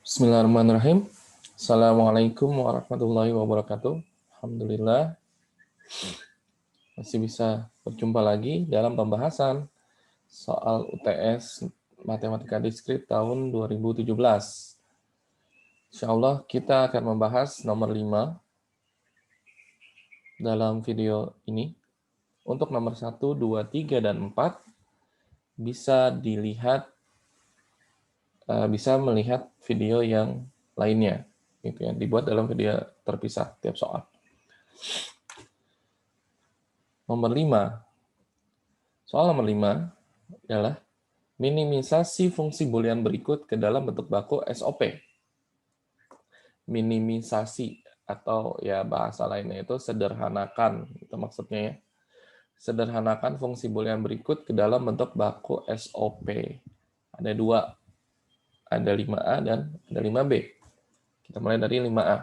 Bismillahirrahmanirrahim. Assalamualaikum warahmatullahi wabarakatuh. Alhamdulillah masih bisa berjumpa lagi dalam pembahasan soal UTS Matematika Diskrit tahun 2017. Insya Allah kita akan membahas nomor 5 dalam video ini. Untuk nomor 1, 2, 3, dan 4 bisa melihat video yang lainnya, gitu ya, dibuat dalam video terpisah tiap soal. Nomor 5. Soal nomor 5 adalah minimisasi fungsi boolean berikut ke dalam bentuk baku SOP. Minimisasi atau ya bahasa lainnya itu sederhanakan, itu maksudnya ya. Sederhanakan fungsi boolean berikut ke dalam bentuk baku SOP. Ada dua, ada 5A dan ada 5B. Kita mulai dari 5A.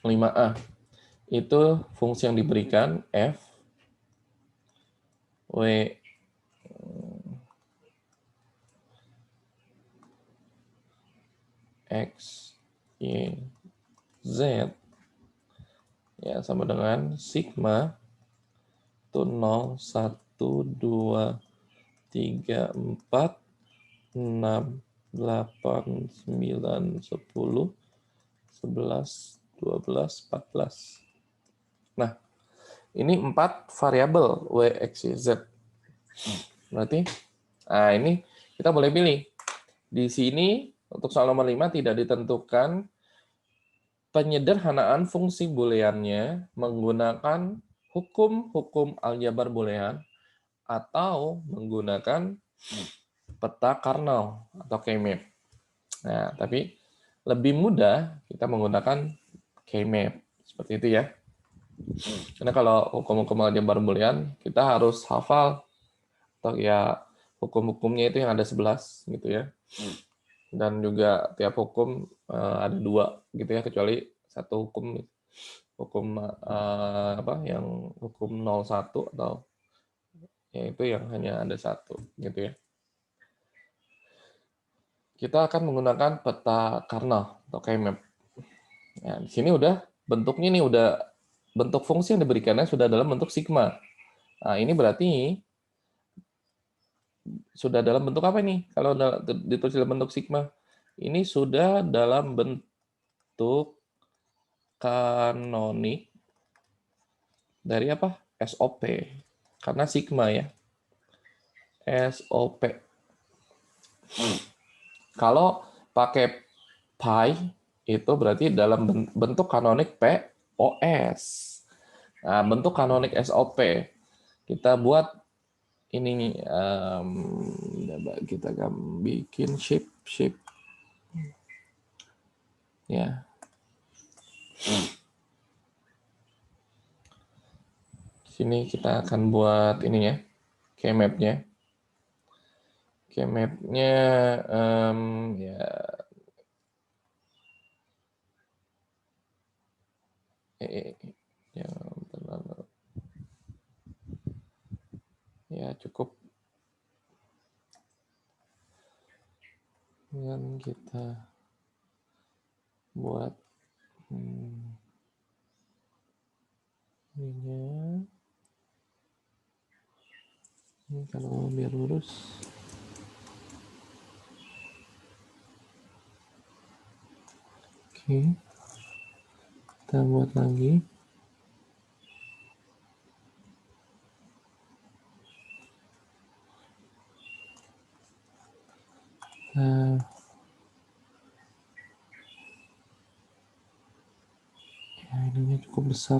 5A itu fungsi yang diberikan F, W, X, Y, Z ya sama dengan sigma itu 0, 1, 2, 3, 4, 6, 8, 9, 10, 11, 12, 14. Nah, ini 4 variabel W, X, Y, Z. Berarti, nah ini kita boleh pilih. Di sini, untuk soal nomor 5 tidak ditentukan penyederhanaan fungsi booleannya menggunakan hukum-hukum aljabar boolean atau menggunakan peta Karnaugh atau K-map. Nah, tapi lebih mudah kita menggunakan K-map seperti itu ya. Karena kalau hukum-hukum aljabar boolean kita harus hafal atau ya hukum-hukumnya itu yang ada 11 gitu ya. Dan juga tiap hukum ada 2 gitu ya, kecuali satu hukum yang hukum 01 atau yaitu yang hanya ada 1 gitu ya. Kita akan menggunakan peta Karnaugh atau K-map. Nah, di sini udah bentuknya nih, udah bentuk fungsi yang diberikannya sudah dalam bentuk sigma. Nah, ini berarti sudah dalam bentuk apa nih? Kalau ditulis dalam bentuk sigma, ini sudah dalam bentuk kanonik dari apa? SOP. Karena sigma ya. SOP. Kalau pakai pi itu berarti dalam bentuk kanonik POS. Nah, bentuk kanonik SOP kita buat ini kita akan bikin shape ya. Sini kita akan buat ininya, K-map-nya. K-map-nya ya ya cukup dengan kita buat ininya. Ini kalau biar lurus. Oke. Kita buat lagi. Nah, ya ininya cukup besar.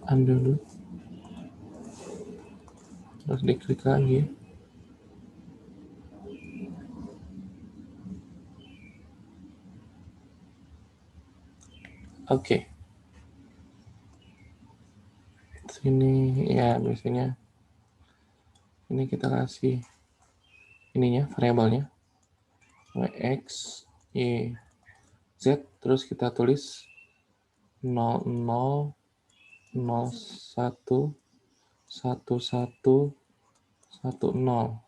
Ambil dulu. Terus diklik lagi. Oke. Sini ya biasanya ini kita kasih ininya variabelnya x, y, z, terus kita tulis 00, 01, 11, 10, 00, 01,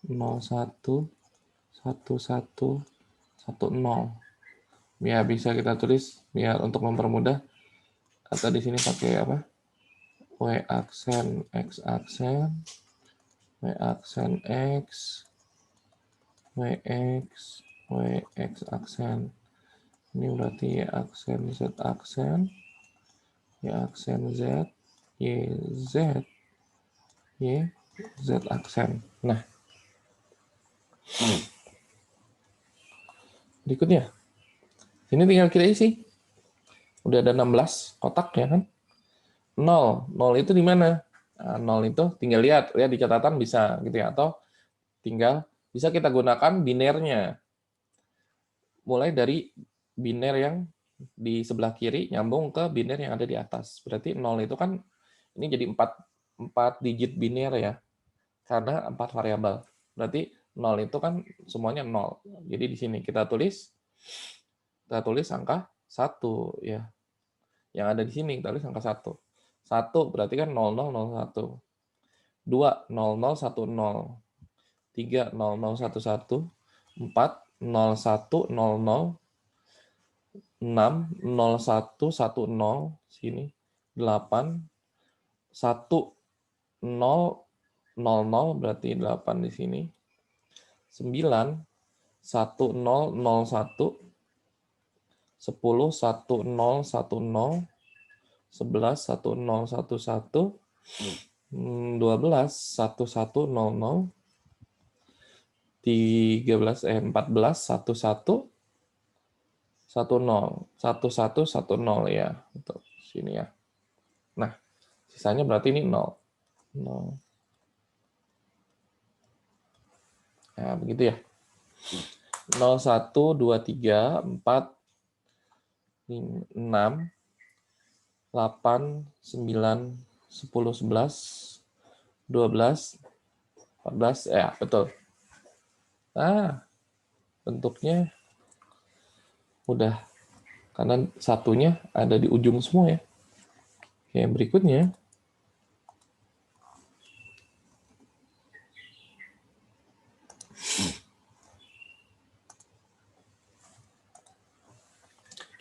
11, 10. Ya bisa kita tulis biar untuk mempermudah, atau di sini pakai apa? W aksen, X aksen, W aksen X, WX, WX aksen. Ini berarti Y aksen, Z aksen, Y aksen Z, Y, Z, Y, Z aksen. Nah, berikutnya. Ini tinggal kita isi. Udah ada 16 kotak ya kan? 0. 0 itu di mana? Nah, 0 itu tinggal lihat di catatan bisa gitu ya, atau tinggal bisa kita gunakan binernya. Mulai dari biner yang di sebelah kiri nyambung ke biner yang ada di atas. Berarti 0 itu kan ini jadi 4 digit biner ya. Karena 4 variabel. Berarti 0 itu kan semuanya 0. Jadi di sini kita tulis angka 1 ya. Yang ada di sini kita tulis angka 1. 1 berarti kan 0001. 2 0010. 3 0011. 4 0100. 6 0110 sini. 8 1 0 00 berarti 8 di sini. 9 1001. 10 1010. 11 1011. 12 1100. 14 11 10 ya, untuk sini ya. Nah, sisanya berarti ini 0. 0. Nah, begitu ya. 0 1 2 3 4 6 8 9 10 11 12 14 ya, betul. Nah, bentuknya udah, karena satunya ada di ujung semua ya. Oke, berikutnya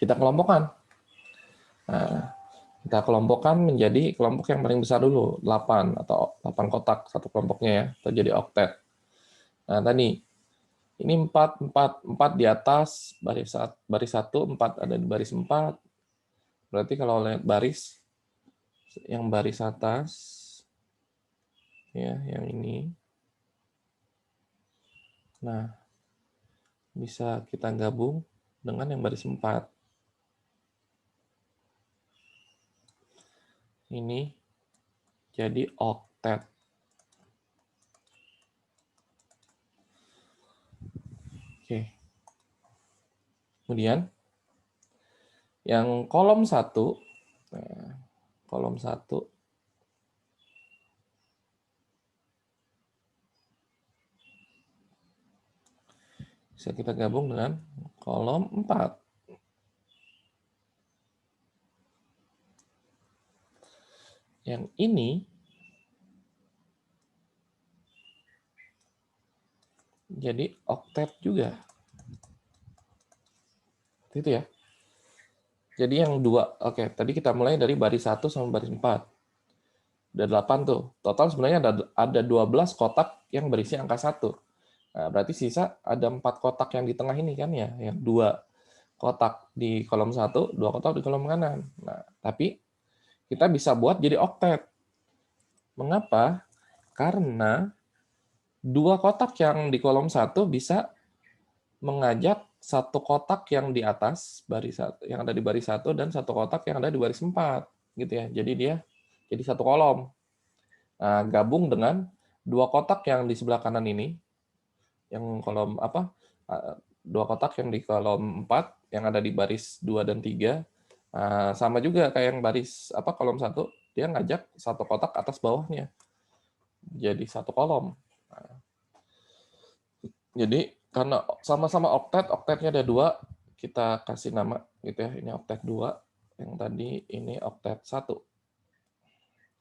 kita kelompokkan. Nah, kita kelompokkan menjadi kelompok yang paling besar dulu, 8 atau 8 kotak satu kelompoknya ya, atau jadi oktet. Nah, tadi ini 4 di atas baris 1, 4 ada di baris 4. Berarti kalau lihat baris yang baris atas ya, yang ini. Nah, bisa kita gabung dengan yang baris 4. Ini jadi oktet. Oke. Kemudian yang kolom 1, nah, kolom 1 bisa kita gabung dengan kolom 4. Yang ini jadi oktet juga. Itu ya. Jadi yang 2, oke, tadi kita mulai dari baris 1 sampai baris 4. Ada 8 tuh. Total sebenarnya ada 12 kotak yang berisi angka 1. Nah, berarti sisa ada 4 kotak yang di tengah ini kan ya, yang 2 kotak di kolom 1, 2 kotak di kolom kanan. Nah, tapi kita bisa buat jadi oktet. Mengapa? Karena 2 kotak yang di kolom 1 bisa mengajak satu kotak yang di atas baris yang ada di baris 1 dan satu kotak yang ada di baris 4 gitu ya. Jadi dia jadi satu kolom. Nah, gabung dengan dua kotak yang di sebelah kanan ini, yang kolom apa? Dua kotak yang di kolom 4 yang ada di baris 2 dan 3. Nah, sama juga kayak yang baris apa kolom 1, dia ngajak satu kotak atas bawahnya. Jadi satu kolom. Nah, jadi karena sama-sama oktet, oktetnya ada 2, kita kasih nama gitu ya. Ini oktet 2, yang tadi ini oktet 1.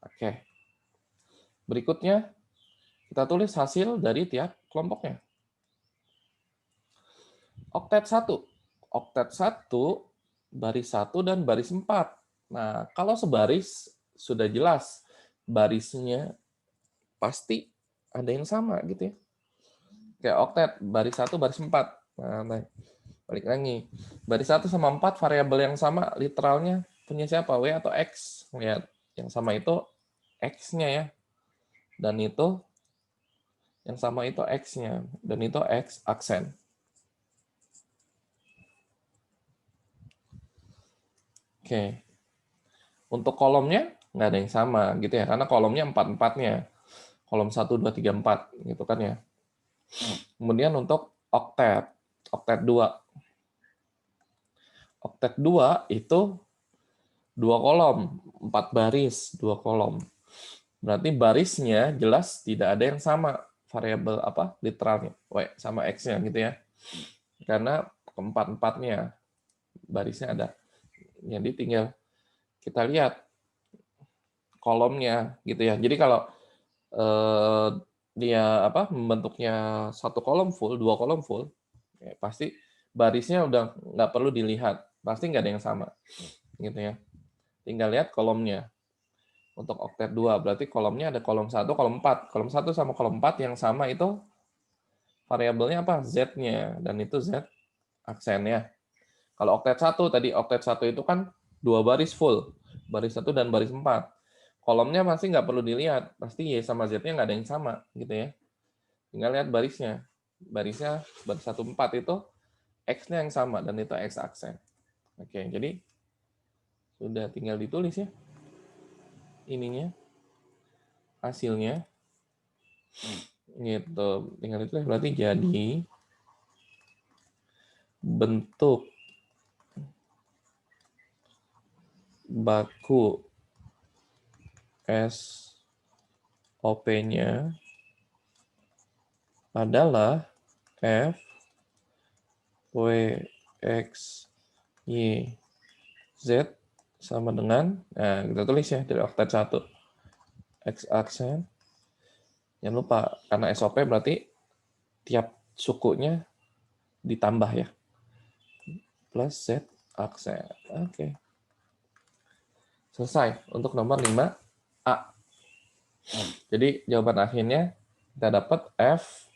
Oke. Berikutnya kita tulis hasil dari tiap kelompoknya. Oktet 1. Oktet 1, baris 1 dan baris 4. Nah, kalau sebaris sudah jelas barisnya pasti ada yang sama gitu ya. Kayak oktet, baris 1, baris 4. Nah, balik lagi. Baris 1 sama 4 variabel yang sama literalnya punya siapa? W atau X? Lihat, yang sama itu X-nya ya. Dan itu yang sama itu X-nya. Dan itu X aksen. Oke. Untuk kolomnya nggak ada yang sama gitu ya, karena kolomnya 4-4-nya. Kolom 1, 2, 3, 4 gitu kan ya. Kemudian untuk oktet, oktet 2. Oktet 2 itu 2 kolom, 4 baris, 2 kolom. Berarti barisnya jelas tidak ada yang sama variabel apa literalnya, W sama X-nya gitu ya. Karena keempat-empatnya barisnya ada. Jadi tinggal kita lihat kolomnya gitu ya. Jadi kalau dia apa membentuknya satu kolom full, 2 kolom full, ya pasti barisnya udah nggak perlu dilihat, pasti nggak ada yang sama, gitu ya. Tinggal lihat kolomnya. Untuk oktet 2 berarti kolomnya ada kolom 1, kolom 4. Kolom 1 sama kolom 4 yang sama itu variabelnya apa? Z-nya, dan itu Z aksennya. Kalau oktet 1 tadi, oktet 1 itu kan 2 baris full, baris 1 dan baris 4. Kolomnya masih nggak perlu dilihat, pasti Y sama Z-nya nggak ada yang sama, gitu ya. Tinggal lihat barisnya. Barisnya baris 1, 4 itu X-nya yang sama, dan itu X aksen. Oke, jadi sudah tinggal ditulis ya. Ininya, hasilnya. Gitu. Tinggal ditulis, berarti jadi bentuk baku SOP-nya adalah F, W, X, Y, Z sama dengan, nah kita tulis ya dari oktet 1. X aksen, jangan lupa, karena SOP berarti tiap sukunya ditambah ya. Plus Z aksen. Oke. Selesai untuk nomor 5A. Jadi jawaban akhirnya kita dapat F,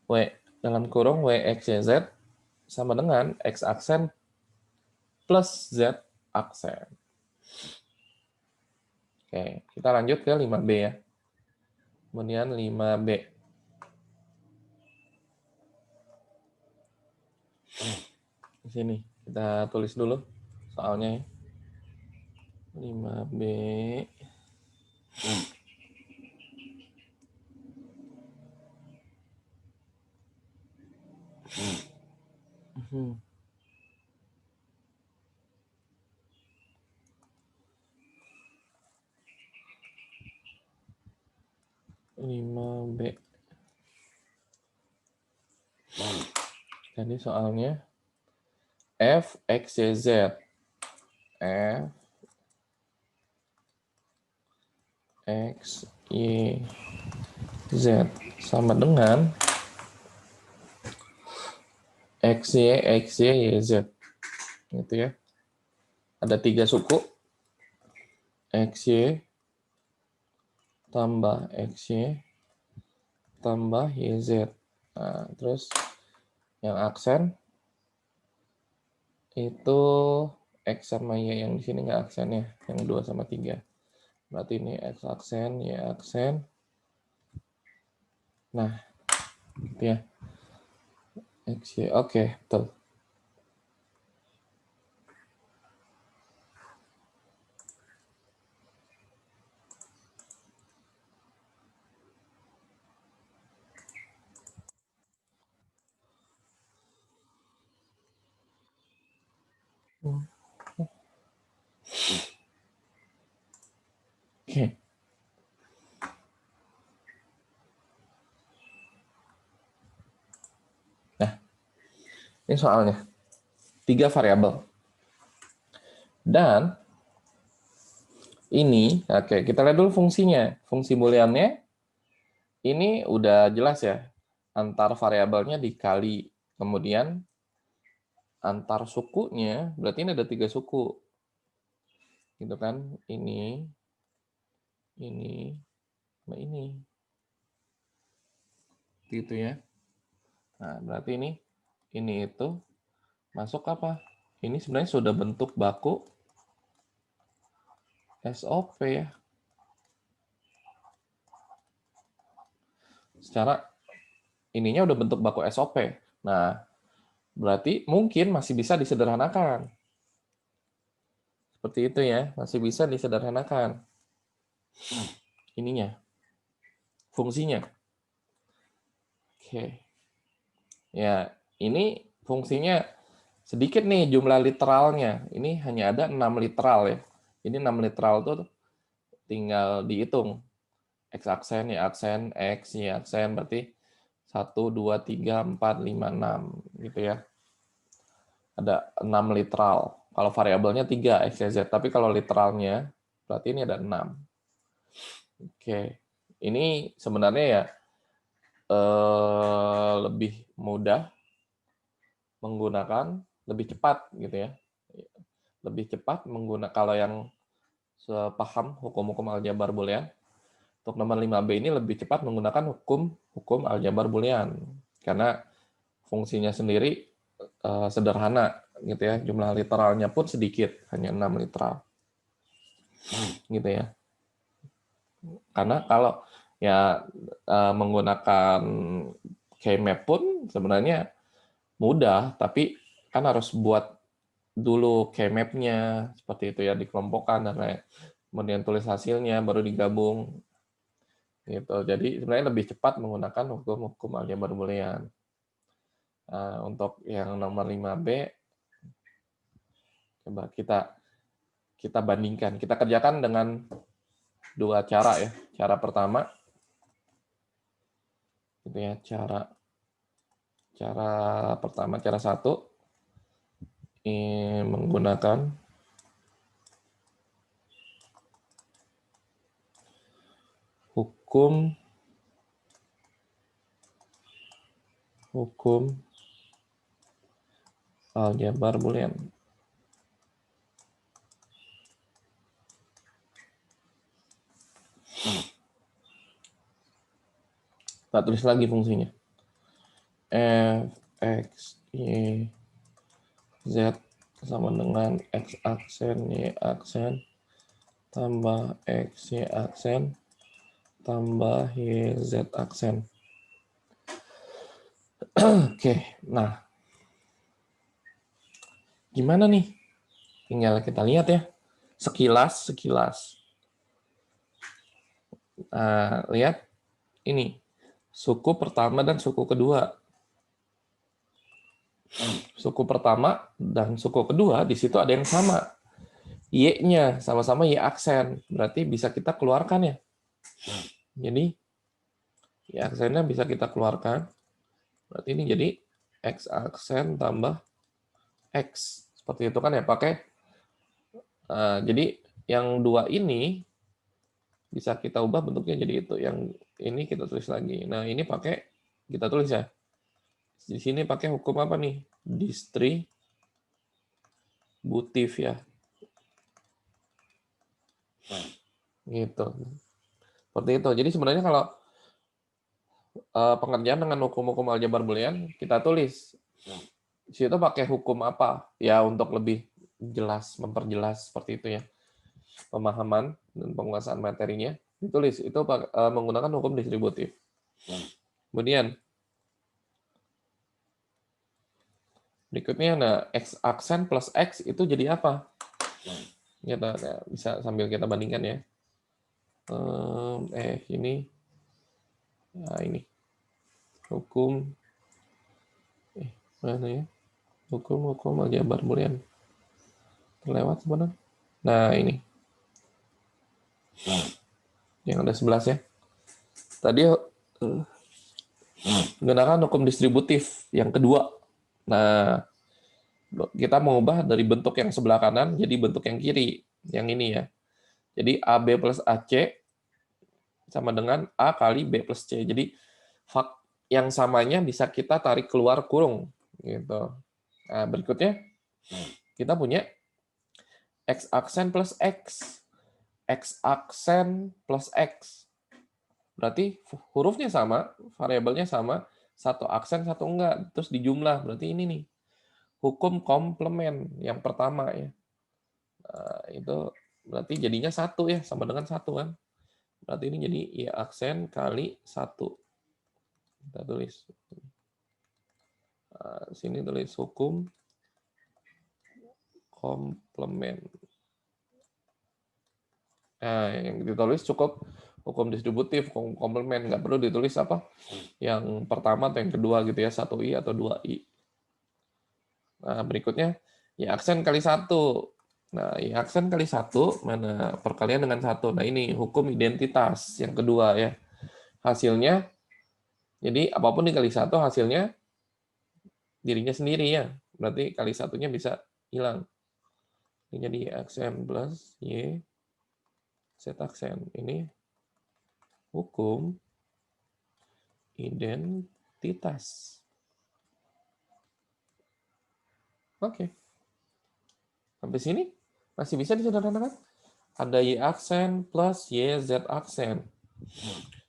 W dalam kurung W, X, Y, Z sama dengan X aksen plus Z aksen. Oke, kita lanjut ke 5B ya. Kemudian 5B. Di sini kita tulis dulu soalnya ya. 5B. B. Jadi soalnya F, X, Y, Z. F, X, Y, Z sama dengan X, Y, Y, Z. Gitu ya. Ada 3 suku. X, Y tambah X, Y tambah Y, Z. Nah, terus yang aksen itu X sama Y yang di sini nggak aksen ya, yang 2 sama 3. Berarti ini X aksen, Y aksen. Nah, gitu ya. X, Y, oke, betul. Ini soalnya 3 variabel. Dan ini, oke, kita lihat dulu fungsinya. Fungsi booleannya ini udah jelas ya. Antar variabelnya dikali, kemudian antar sukunya, berarti ini ada 3 suku. Gitu kan? Ini, sama ini. Gitu ya. Nah, berarti ini itu masuk apa? Ini sebenarnya sudah bentuk baku SOP ya. Secara ininya udah bentuk baku SOP. Nah, berarti mungkin masih bisa disederhanakan. Seperti itu ya, masih bisa disederhanakan. Ininya, fungsinya. Oke. Ya, ini fungsinya sedikit nih jumlah literalnya. Ini hanya ada 6 literal ya. Ini 6 literal tuh tinggal dihitung. X aksen, Y aksen, X, Y aksen, berarti 1, 2, 3, 4, 5, 6. Gitu ya. Ada 6 literal. Kalau variabelnya 3, X, Y, Z. Tapi kalau literalnya, berarti ini ada 6. Oke. Ini sebenarnya ya lebih mudah menggunakan, lebih cepat gitu ya. Lebih cepat menggunakan, kalau yang sepaham hukum-hukum aljabar boolean, untuk nomor 5B ini lebih cepat menggunakan hukum aljabar boolean karena fungsinya sendiri sederhana gitu ya, jumlah literalnya pun sedikit, hanya 6 literal gitu ya. Karena kalau ya menggunakan K-map pun sebenarnya mudah, tapi kan harus buat dulu K-map-nya seperti itu ya, dikelompokkan dan lain, kemudian tulis hasilnya baru digabung gitu. Jadi sebenarnya lebih cepat menggunakan hukum-hukum aljabar boolean. Nah, untuk yang nomor 5B coba kita bandingkan, kita kerjakan dengan 2 cara ya. Cara pertama gitu ya, cara 1 menggunakan hukum aljabar boolean. Kita tulis lagi fungsinya. F, X, Y, Z sama dengan X aksen, Y aksen, tambah X, Y aksen, tambah Y, Z aksen. Oke, nah. Gimana nih? Tinggal kita lihat ya. Sekilas. Nah, lihat ini. Suku pertama dan suku kedua. Suku pertama dan suku kedua di situ ada yang sama. Y-nya sama-sama Y aksen. Berarti bisa kita keluarkan ya. Jadi Y aksennya bisa kita keluarkan. Berarti ini jadi X aksen tambah X. Seperti itu kan ya, pakai. Jadi yang dua ini bisa kita ubah bentuknya jadi itu. Yang ini kita tulis lagi. Nah, ini pakai, kita tulis ya. Di sini pakai hukum apa nih? Distributif ya. Gitu. Seperti itu. Jadi sebenarnya kalau pengerjaan dengan hukum-hukum aljabar boolean, kita tulis. Di situ pakai hukum apa? Ya, untuk lebih jelas, memperjelas seperti itu ya. Pemahaman dan penguasaan materinya. Ditulis. Itu menggunakan hukum distributif. Kemudian, berikutnya, nah, X aksen plus X itu jadi apa? Kita bisa sambil kita bandingkan ya. Ini. Nah, ini. Hukum. Mana ya? Hukum aljabar boolean. Terlewat sebenarnya. Nah, ini. Yang ada 11 ya. Tadi gunakan hukum distributif yang kedua. Nah, kita mengubah dari bentuk yang sebelah kanan jadi bentuk yang kiri, yang ini ya. Jadi AB plus AC sama dengan A kali B plus C. Jadi yang samanya bisa kita tarik keluar kurung. Gitu. Nah, berikutnya kita punya X aksen plus X. X aksen plus X. Berarti hurufnya sama, variabelnya sama, satu aksen, satu enggak. Terus dijumlah, berarti ini nih. Hukum komplement yang pertama ya. Nah, itu berarti jadinya satu ya, sama dengan satu kan. Berarti ini jadi I aksen kali satu. Kita tulis. Nah, sini tulis hukum komplement. Nah, yang ditulis cukup hukum distributif, hukum komplement. Nggak perlu ditulis apa yang pertama atau yang kedua gitu ya, 1I atau 2I. Nah, berikutnya ya aksen kali satu. Nah, ya aksen kali satu, mana perkalian dengan satu. Nah, ini hukum identitas yang kedua ya. Hasilnya, jadi apapun dikali satu, hasilnya dirinya sendiri ya. Berarti kali satunya bisa hilang. Ini jadi Y aksen plus Y Z aksen. Ini hukum identitas. Oke. Sampai sini masih bisa disederhanakan. Ada Y aksen plus Y Z aksen.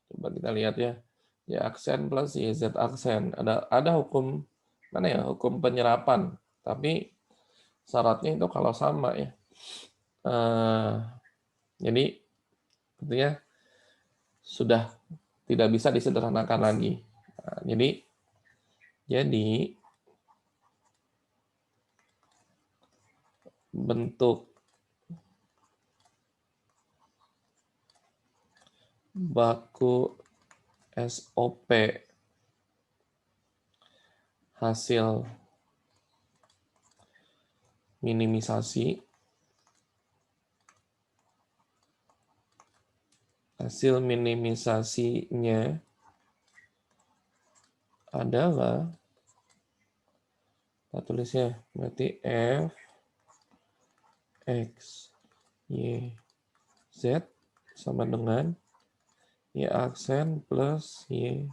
Coba kita lihat ya. Y aksen plus Y Z aksen. Ada hukum mana ya? Hukum penyerapan. Tapi syaratnya itu kalau sama ya. Jadi tentunya sudah tidak bisa disederhanakan lagi. Nah, jadi bentuk baku SOP hasil minimisasinya adalah, kita tulisnya berarti F X Y Z sama dengan Y aksen plus Y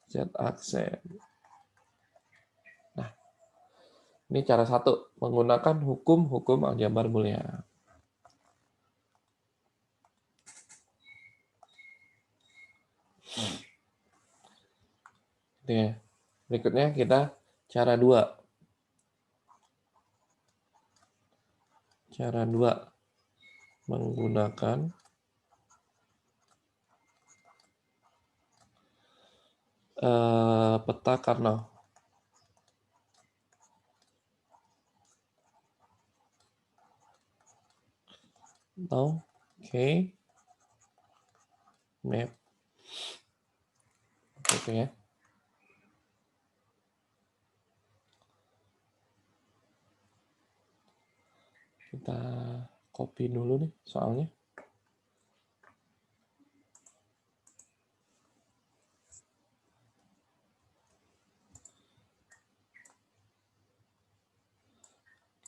Z aksen. Nah, ini cara satu, menggunakan hukum-hukum aljabar boolean. Ya. Berikutnya kita cara dua. Cara dua, menggunakan peta Karnaugh. Oke. Map. Oke ya. Kita copy dulu nih soalnya.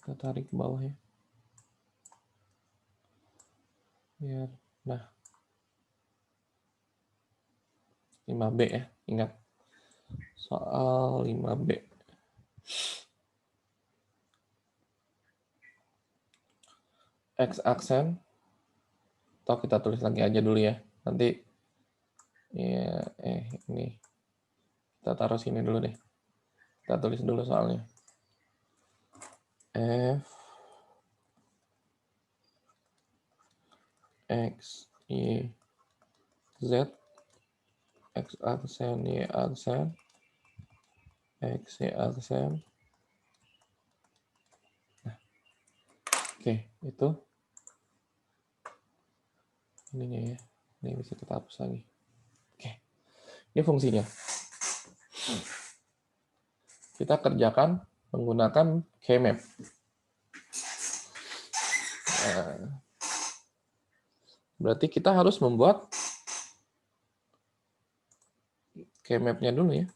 Kita tarik ke bawah ya. Biar, nah. 5B ya, ingat. Soal 5B. X aksen. Atau kita tulis lagi aja dulu ya. Nanti ya, ini. Kita taruh sini dulu deh. Kita tulis dulu soalnya. F X Y Z X aksen Y aksen X Y aksen. Nah, oke, itu ininya ya. Ini bisa kita hapus lagi. Oke, ini fungsinya. Kita kerjakan menggunakan Kmap. Nah, berarti kita harus membuat Kmap-nya dulu ya.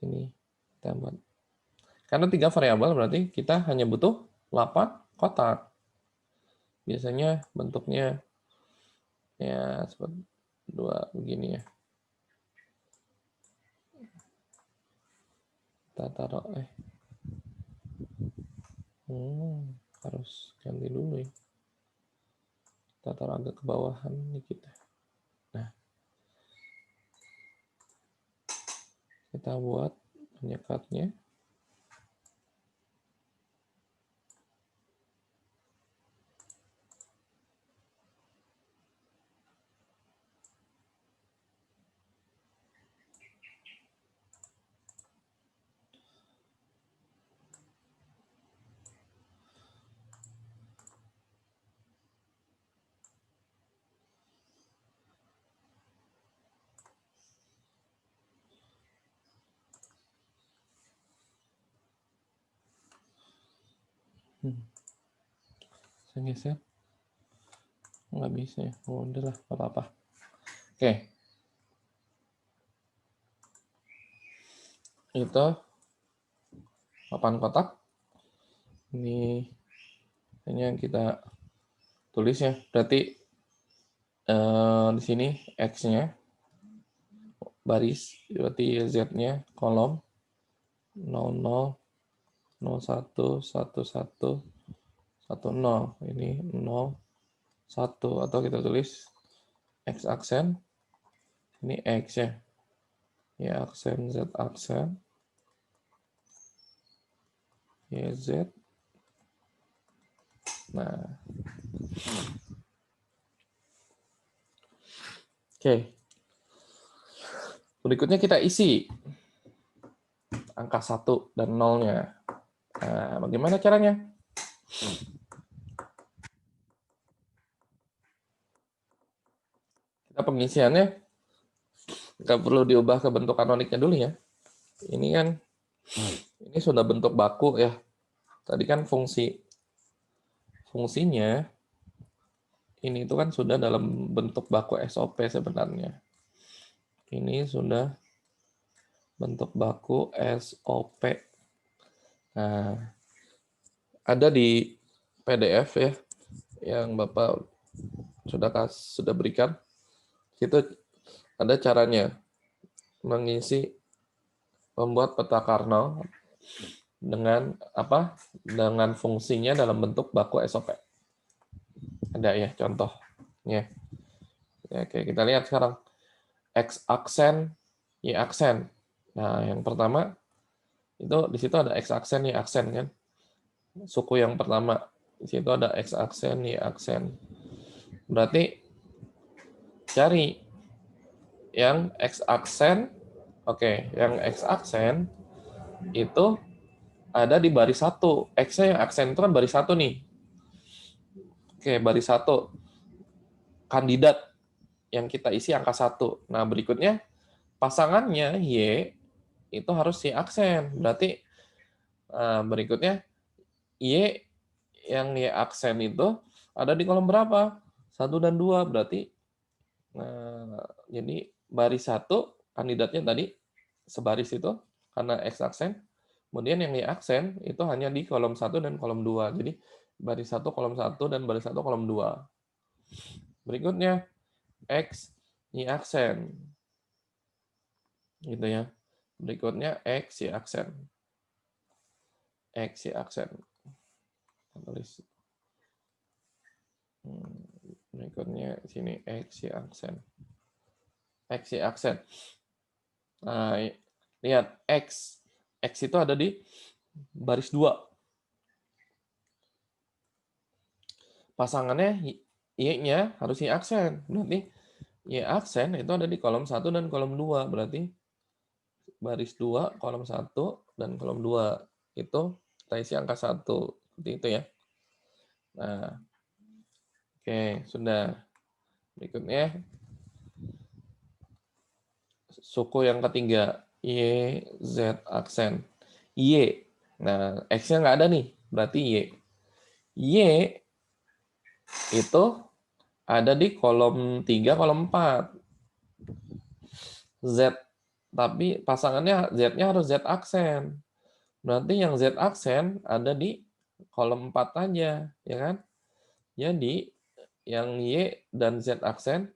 Ini Kita buat. Karena 3 variabel berarti kita hanya butuh 8 kotak. Biasanya bentuknya ya seperti 2 begini ya. Kita taruh harus ganti dulu ya. Kita taruh agak ke bawahan dikit. Nah, kita buat penyekatnya. Saya geser. Nggak bisa ya. Oh, udahlah, nggak apa-apa. Oke. Itu 8 kotak. Ini hanya kita tulis ya. Berarti di sini X-nya baris, berarti Z-nya kolom 00, 01, 11, 10. Ini 0, 1, atau kita tulis X aksen. Ini X ya. Y aksen, Z aksen. YZ. Nah. Oke. Berikutnya kita isi angka 1 dan 0-nya. Nah, bagaimana caranya? Kita pengisiannya nggak perlu diubah ke bentuk kanoniknya dulu ya. Ini kan ini sudah bentuk baku ya. Tadi kan fungsinya ini itu kan sudah dalam bentuk baku SOP sebenarnya. Ini sudah bentuk baku SOP. Nah, ada di PDF ya yang Bapak sudah berikan. Itu ada caranya membuat peta kernel dengan apa? Dengan fungsinya dalam bentuk baku SOP. Ada ya contohnya. Ya, oke, kita lihat sekarang. X aksen, Y aksen. Nah, yang pertama itu di situ ada X aksen, Y aksen kan. Suku yang pertama di situ ada X aksen, Y aksen. Berarti cari yang X aksen. Oke, yang X aksen itu ada di baris 1. X-nya yang aksen itu kan baris 1 nih. Oke, baris 1. Kandidat yang kita isi angka 1. Nah, berikutnya pasangannya Y itu harus Y aksen. Berarti berikutnya Y yang Y aksen itu ada di kolom berapa? 1 dan 2. Berarti jadi baris 1 kandidatnya tadi sebaris itu karena X aksen. Kemudian yang Y aksen itu hanya di kolom 1 dan kolom 2. Jadi baris 1 kolom 1 dan baris 1 kolom 2. Berikutnya X Y aksen. Gitu ya. Berikutnya X Y aksen. X Y aksen. Tulis. Berikutnya sini X Y aksen. X Y aksen. Nah, lihat X. X itu ada di baris 2. Pasangannya Y-nya harus Y aksen. Berarti Y aksen itu ada di kolom 1 dan kolom 2. Berarti baris 2, kolom 1, dan kolom 2. Itu kita isi angka 1. Seperti itu ya. Nah, oke, sudah. Berikutnya, suku yang ketiga, Y, Z aksen. Y. Nah, X-nya nggak ada nih. Berarti Y. Y itu ada di kolom 3, kolom 4. Z tapi pasangannya Z-nya harus Z aksen. Berarti yang Z aksen ada di kolom 4 aja, ya kan? Jadi yang Y dan Z aksen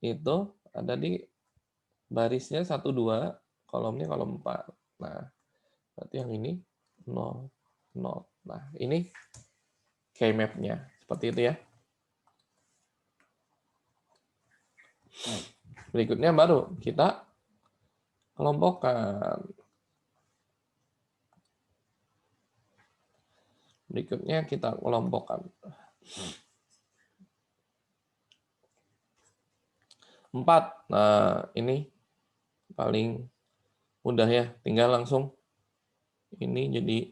itu ada di barisnya 1, 2, kolomnya kolom 4. Nah, berarti yang ini 0, 0. Nah, ini K-map-nya. Seperti itu ya. Berikutnya baru kita kelompokkan. Berikutnya kita kelompokkan. 4. Nah, ini paling mudah ya. Tinggal langsung ini jadi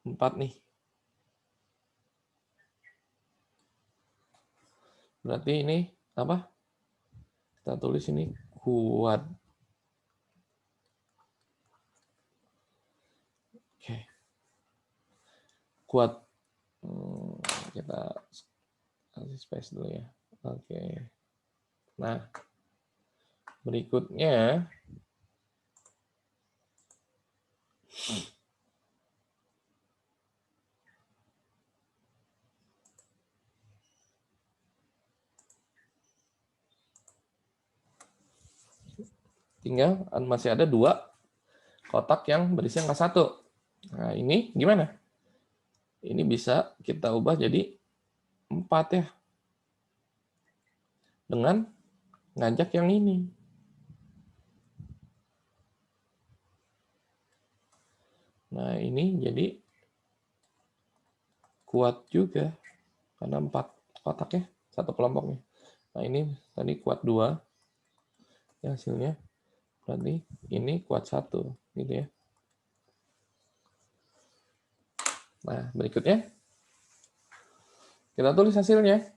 4 nih. Berarti ini apa? Kita tulis ini kuad. Oke. Kuad. Kita kasih space dulu ya. Oke. Nah, berikutnya tinggal masih ada 2 kotak yang berisi angka 1. Nah, ini gimana? Ini bisa kita ubah jadi 4 ya. Dengan ngajak yang ini. Nah, ini jadi kuat juga. Karena 4 kotak ya, satu kelompoknya. Nah, ini tadi kuat 2. Ya, hasilnya berarti ini kuat 1. Gitu ya. Nah, berikutnya kita tulis hasilnya.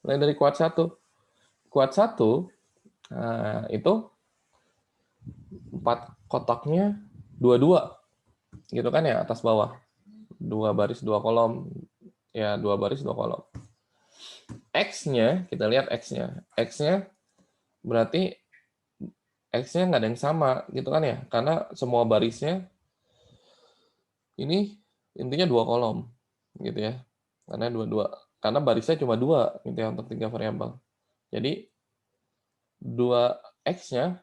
Mulai dari kuat 1. Kuat 1, nah, itu 4 kotaknya 2-2. Gitu kan ya, atas bawah. 2 baris, 2 kolom. Ya, 2 baris, 2 kolom. X-nya, kita lihat X-nya. X-nya berarti X-nya nggak ada yang sama, gitu kan ya. Karena semua barisnya ini intinya 2 kolom, gitu ya. Karena 2-2. Karena barisnya cuma 2, gitu ya, untuk 3 variabel. Jadi, 2 X-nya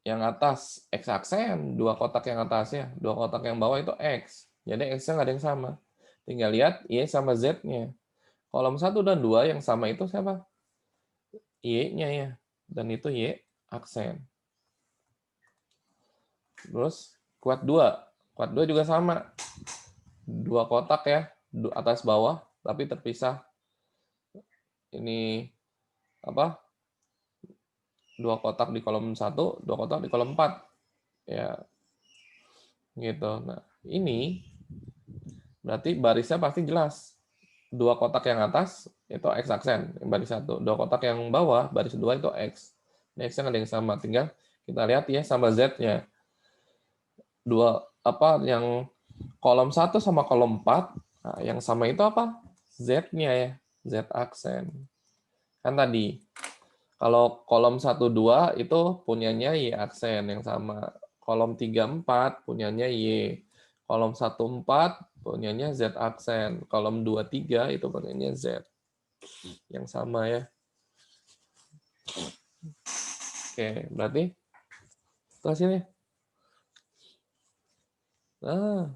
yang atas X aksen, 2 kotak yang atasnya, 2 kotak yang bawah itu X. Jadi X-nya nggak ada yang sama. Tinggal lihat Y sama Z-nya. Kolom 1 dan 2 yang sama itu siapa? Y-nya ya. Dan itu Y aksen. Terus kuat 2. Kuat 2 juga sama. 2 kotak ya, atas bawah, tapi terpisah. Ini apa? 2 kotak di kolom 1, 2 kotak di kolom 4. Ya, gitu. Nah, ini berarti barisnya pasti jelas. 2 kotak yang atas itu X aksen, baris 1. 2 kotak yang bawah, baris 2 itu X. Ini X-nya ada yang sama, tinggal kita lihat ya sama Z-nya. 2 apa yang kolom 1 sama kolom 4, nah, yang sama itu apa? Z-nya ya, Z aksen. Kan tadi kalau kolom 1 2 itu punyanya Y aksen yang sama. Kolom 3 4 punyanya Y. Kolom 1 4 punyanya Z aksen. Kolom 2 3 itu punyanya Z. Yang sama ya. Oke, berarti itu hasilnya. Nah,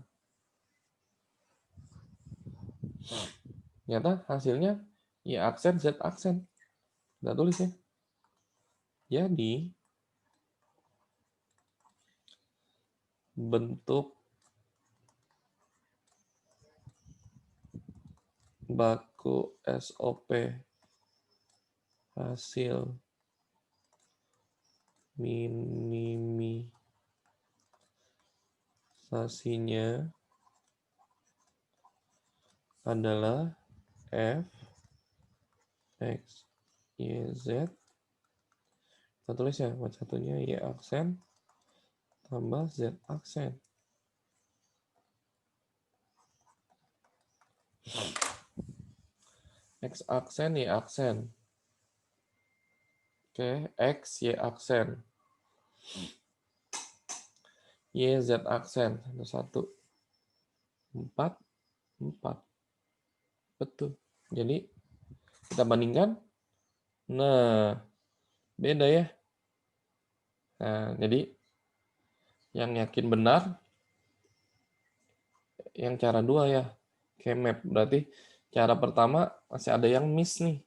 ternyata hasilnya Y aksen, Z aksen. Kita tulis ya. Jadi, bentuk baku SOP hasil minimisasinya adalah F, X, Y, Z. Kita tulis ya, buat satunya Y aksen tambah Z aksen. X aksen, Y aksen. Oke, X, Y aksen. Y, Z aksen. 1, 4, 4. Betul. Jadi, kita bandingkan. Nah, beda ya. Nah, jadi yang yakin benar, yang cara 2 ya. K-map. Berarti cara pertama masih ada yang miss nih.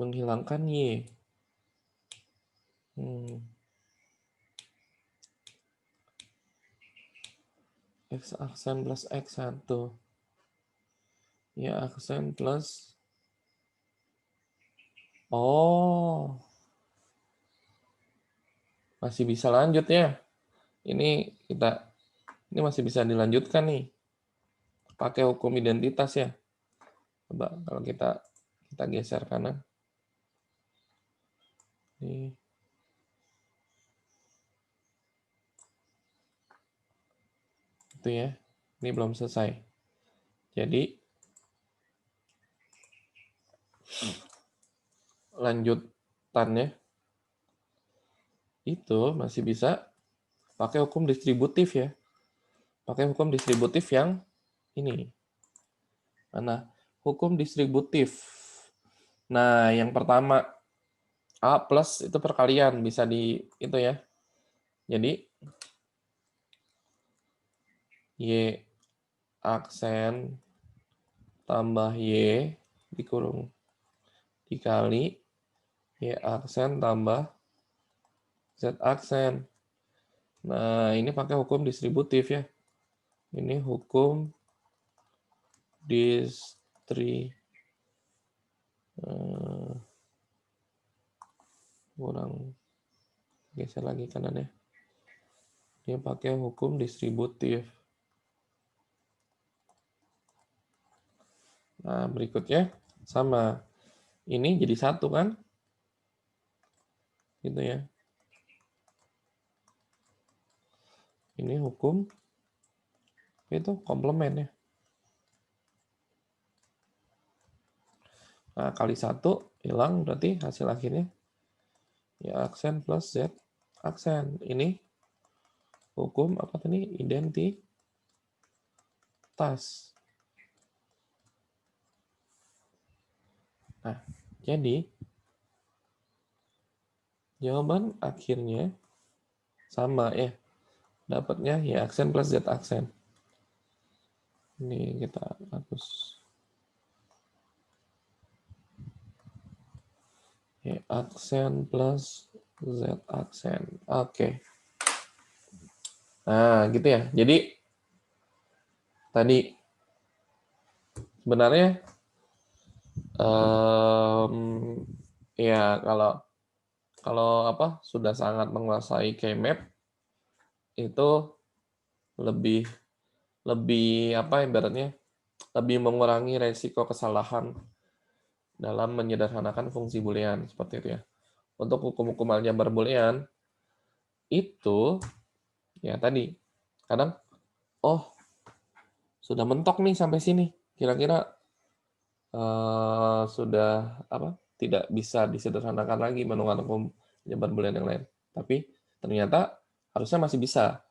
Menghilangkan Y. X aksen plus X1. Y aksen plus... Oh, masih bisa lanjut ya. Ini masih bisa dilanjutkan nih. Pakai hukum identitas ya. Coba kalau kita geser kanan. Ini. Itu ya. Ini belum selesai. Jadi lanjutannya itu masih bisa pakai hukum distributif ya. Pakai hukum distributif yang ini. Mana? Hukum distributif. Nah, yang pertama A plus itu perkalian bisa di itu ya. Jadi Y aksen tambah Y dikurung dikali Y aksen tambah Z aksen. Nah, ini pakai hukum distributif ya. Ini hukum kurang geser lagi kanan ya. Dia pakai hukum distributif. Nah, berikutnya sama. Ini jadi 1 kan? Gitu ya. Ini hukum itu komplement ya. Nah, kali 1 hilang berarti hasil akhirnya ya aksen plus Z aksen. Ini hukum apa tadi? Identitas. Nah, jadi jawaban akhirnya sama ya. Dapatnya ya aksen plus Z aksen. Ini kita hapus. Y aksen plus Z aksen. Oke. Nah, gitu ya. Jadi tadi sebenarnya ya kalau sudah sangat menguasai K-map itu lebih ibaratnya lebih mengurangi resiko kesalahan dalam menyederhanakan fungsi boolean seperti itu ya. Untuk hukum-hukum aljabar boolean itu ya tadi kadang sudah mentok nih sampai sini. Kira-kira sudah tidak bisa disederhanakan lagi menggunakan hukum aljabar boolean yang lain. Tapi ternyata harusnya masih bisa.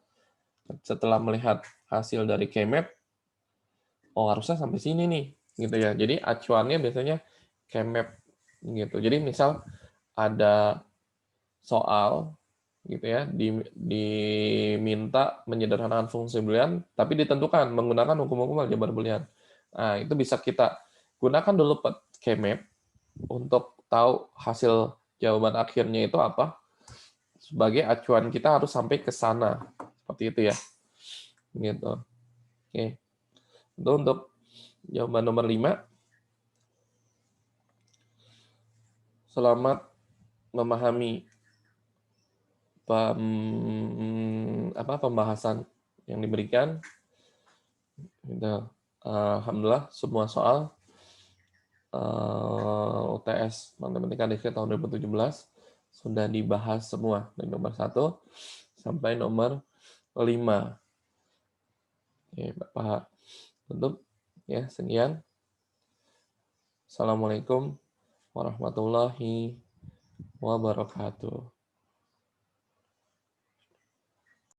Setelah melihat hasil dari K-map, harusnya sampai sini nih, gitu ya. Jadi acuannya biasanya K-map gitu. Jadi misal ada soal gitu ya, diminta menyederhanakan fungsi boolean, tapi ditentukan menggunakan hukum-hukum aljabar boolean. Nah, itu bisa kita gunakan dulu K-map untuk tahu hasil jawaban akhirnya itu apa. Sebagai acuan kita harus sampai ke sana. Seperti itu ya. Gitu. Oke. Itu untuk jawaban nomor 5. Selamat memahami pembahasan yang diberikan. Alhamdulillah semua soal UTS Matematika Diskret tahun 2017 sudah dibahas semua dari nomor 1 sampai nomor 5. Oke, Bapak tutup ya, sekian. Assalamualaikum warahmatullahi wabarakatuh.